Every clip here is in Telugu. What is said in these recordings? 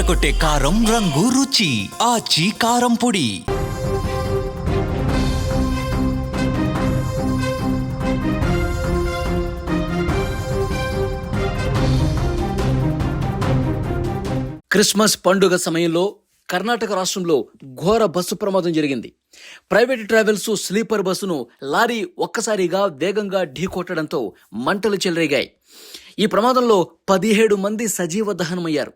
అదరకొట్టే కారం రంగు రుచి ఆచి కారం పొడి. క్రిస్మస్ పండుగ సమయంలో కర్ణాటక రాష్ట్రంలో ఘోర బస్సు ప్రమాదం జరిగింది. ప్రైవేట్ ట్రావెల్స్ స్లీపర్ బస్సును లారీ ఒక్కసారిగా వేగంగా ఢీకొట్టడంతో మంటలు చెలరేగాయి. ఈ ప్రమాదంలో 17 మంది సజీవ దహనమయ్యారు.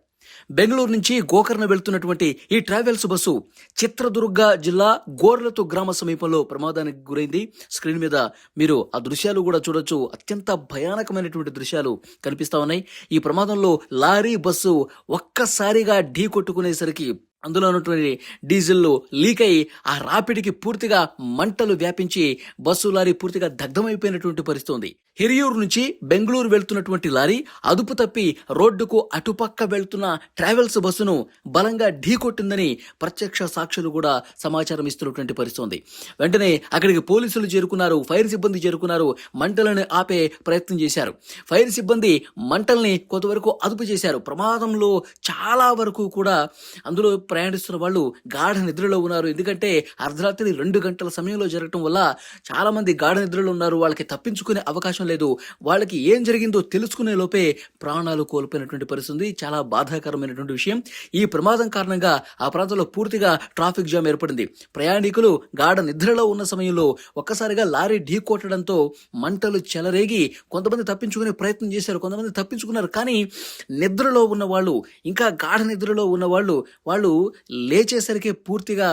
బెంగళూరు నుంచి గోకర్ణ వెళ్తున్నటువంటి ఈ ట్రావెల్స్ బస్సు చిత్రదుర్గ జిల్లా గోర్లతు గ్రామ సమీపంలో ప్రమాదానికి గురైంది. స్క్రీన్ మీద మీరు ఆ దృశ్యాలు కూడా చూడొచ్చు. అత్యంత భయానకమైనటువంటి దృశ్యాలు కనిపిస్తా ఉన్నాయి. ఈ ప్రమాదంలో లారీ బస్సు ఒక్కసారిగా ఢీ కొట్టుకునేసరికి అందులో ఉన్నటువంటి డీజిల్ లీక్ అయి ఆ రాపిడికి పూర్తిగా మంటలు వ్యాపించి బస్సు లారీ పూర్తిగా దగ్ధమైపోయినటువంటి పరిస్థితి ఉంది. హిరియూరు నుంచి బెంగళూరు వెళ్తున్నటువంటి లారీ అదుపు తప్పి రోడ్డుకు అటుపక్క వెళ్తున్న ట్రావెల్స్ బస్సును బలంగా ఢీకొట్టిందని ప్రత్యక్ష సాక్షులు కూడా సమాచారం ఇస్తున్నటువంటి పరిస్థితి ఉంది. వెంటనే అక్కడికి పోలీసులు చేరుకున్నారు, ఫైర్ సిబ్బంది చేరుకున్నారు, మంటలను ఆపే ప్రయత్నం చేశారు. ఫైర్ సిబ్బంది మంటల్ని కొంతవరకు అదుపు చేశారు. ప్రమాదంలో చాలా వరకు కూడా అందులో ప్రయాణిస్తున్న వాళ్ళు గాఢ నిద్రలో ఉన్నారు. ఎందుకంటే అర్ధరాత్రి 2 గంటల సమయంలో జరగటం వల్ల చాలా మంది గాఢ నిద్రలో ఉన్నారు. వాళ్ళకి తప్పించుకునే అవకాశం లేదు. వాళ్ళకి ఏం జరిగిందో తెలుసుకునే లోపే ప్రాణాలు కోల్పోయినటువంటి పరిస్థితి. చాలా బాధాకరమైనటువంటి విషయం. ఈ ప్రమాదం కారణంగా ఆ ప్రాంతంలో పూర్తిగా ట్రాఫిక్ జామ్ ఏర్పడింది. ప్రయాణికులు గాఢ నిద్రలో ఉన్న సమయంలో ఒక్కసారిగా లారీ ఢీ కొట్టడంతో మంటలు చెలరేగి కొంతమంది తప్పించుకునే ప్రయత్నం చేశారు, కొంతమంది తప్పించుకున్నారు. కానీ నిద్రలో ఉన్న వాళ్ళు, ఇంకా గాఢ నిద్రలో ఉన్న వాళ్ళు లేచేసరికి పూర్తిగా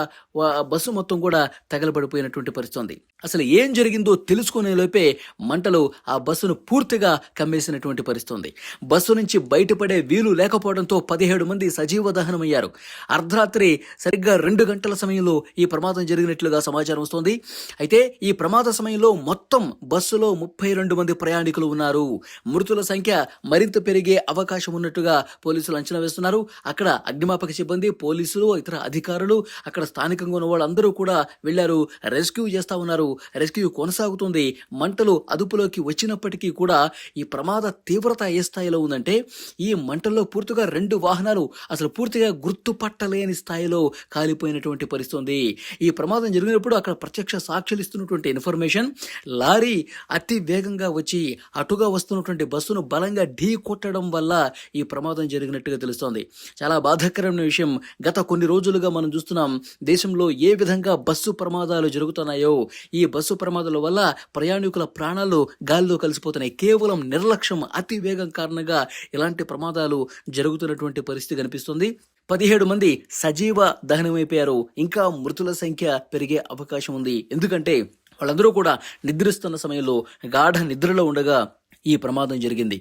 బస్సు మొత్తం కూడా తగలబడిపోయినటువంటి పరిస్థితి ఉంది. అసలు ఏం జరిగిందో తెలుసుకునే లోపే మంటలు ఆ బస్సును పూర్తిగా కమ్మేసినటువంటి పరిస్థితి ఉంది. బస్సు నుంచి బయటపడే వీలు లేకపోవడంతో 17 మంది సజీవ దహనమయ్యారు. అర్ధరాత్రి సరిగ్గా 2 గంటల సమయంలో ఈ ప్రమాదం జరిగినట్లుగా సమాచారం వస్తోంది. అయితే ఈ ప్రమాద సమయంలో మొత్తం బస్సులో 32 మంది ప్రయాణికులు ఉన్నారు. మృతుల సంఖ్య మరింత పెరిగే అవకాశం ఉన్నట్టుగా పోలీసులు అంచనా వేస్తున్నారు. అక్కడ అగ్నిమాపక సిబ్బంది, పోలీసులు, ఇతర అధికారులు, అక్కడ స్థానికంగా ఉన్న వాళ్ళందరూ కూడా వెళ్లారు, రెస్క్యూ చేస్తా ఉన్నారు. రెస్క్యూ కొనసాగుతుంది. మంటలు అదుపులోకి వచ్చినప్పటికీ కూడా ఈ ప్రమాద తీవ్రత ఏ స్థాయిలో ఉందంటే ఈ మంటల్లో పూర్తిగా 2 వాహనాలు అసలు పూర్తిగా గుర్తుపట్టలేని స్థాయిలో కాలిపోయినటువంటి పరిస్థితి ఉంది. ఈ ప్రమాదం జరిగినప్పుడు అక్కడ ప్రత్యక్ష సాక్షులు ఇస్తున్నటువంటి ఇన్ఫర్మేషన్, లారీ అతి వేగంగా వచ్చి అటుగా వస్తున్నటువంటి బస్సును బలంగా ఢీ కొట్టడం వల్ల ఈ ప్రమాదం జరిగినట్టుగా తెలుస్తోంది. చాలా బాధాకరమైన విషయం. గత కొన్ని రోజులుగా మనం చూస్తున్నాం దేశంలో ఏ విధంగా బస్సు ప్రమాదాలు జరుగుతున్నాయో. ఈ బస్సు ప్రమాదాల వల్ల ప్రయాణికుల ప్రాణాలు గాలిలో కలిసిపోతున్నాయి. కేవలం నిర్లక్ష్యం, అతి వేగం కారణంగా ఇలాంటి ప్రమాదాలు జరుగుతున్నటువంటి పరిస్థితి కనిపిస్తుంది. 17 మంది సజీవ దహనమైపోయారు. ఇంకా మృతుల సంఖ్య పెరిగే అవకాశం ఉంది. ఎందుకంటే వాళ్ళందరూ కూడా నిద్రిస్తున్న సమయంలో గాఢ నిద్రలో ఉండగా ఈ ప్రమాదం జరిగింది.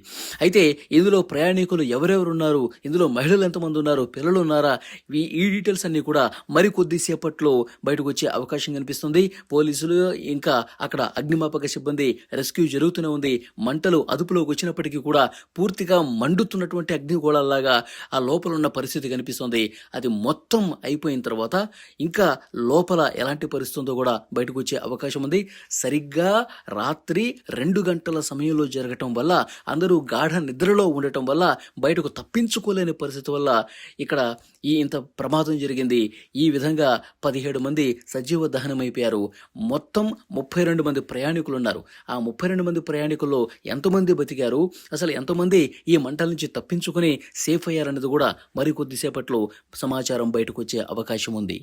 అయితే ఇందులో ప్రయాణికులు ఎవరెవరున్నారు, ఇందులో మహిళలు ఎంతమంది ఉన్నారు, పిల్లలు ఉన్నారా, ఈ డీటెయిల్స్ అన్ని కూడా మరికొద్ది సేపట్లో బయటకు వచ్చే అవకాశం కనిపిస్తుంది. పోలీసులు ఇంకా అక్కడ అగ్నిమాపక సిబ్బంది రెస్క్యూ జరుగుతూనే ఉంది. మంటలు అదుపులోకి వచ్చినప్పటికీ కూడా పూర్తిగా మండుతున్నటువంటి అగ్నిగోళాల్లాగా ఆ లోపల ఉన్న పరిస్థితి కనిపిస్తుంది. అది మొత్తం అయిపోయిన తర్వాత ఇంకా లోపల ఎలాంటి పరిస్థితి ఉందో కూడా బయటకు వచ్చే అవకాశం ఉంది. సరిగ్గా రాత్రి 2 గంటల సమయంలో జరగటం వల్ల, అందరూ గాఢ నిద్రలో ఉండటం వల్ల, బయటకు తప్పించుకోలేని పరిస్థితి వల్ల ఇక్కడ ఇంత ప్రమాదం జరిగింది. ఈ విధంగా 17 మంది సజీవ దహనమైపోయారు. మొత్తం 32 మంది ప్రయాణికులు ఉన్నారు. ఆ 32 మంది ప్రయాణికుల్లో ఎంతమంది బతికారు, అసలు ఎంతమంది ఈ మంటల నుంచి తప్పించుకుని సేఫ్ అయ్యారన్నది కూడా మరికొద్దిసేపట్లో సమాచారం బయటకు వచ్చే అవకాశం ఉంది.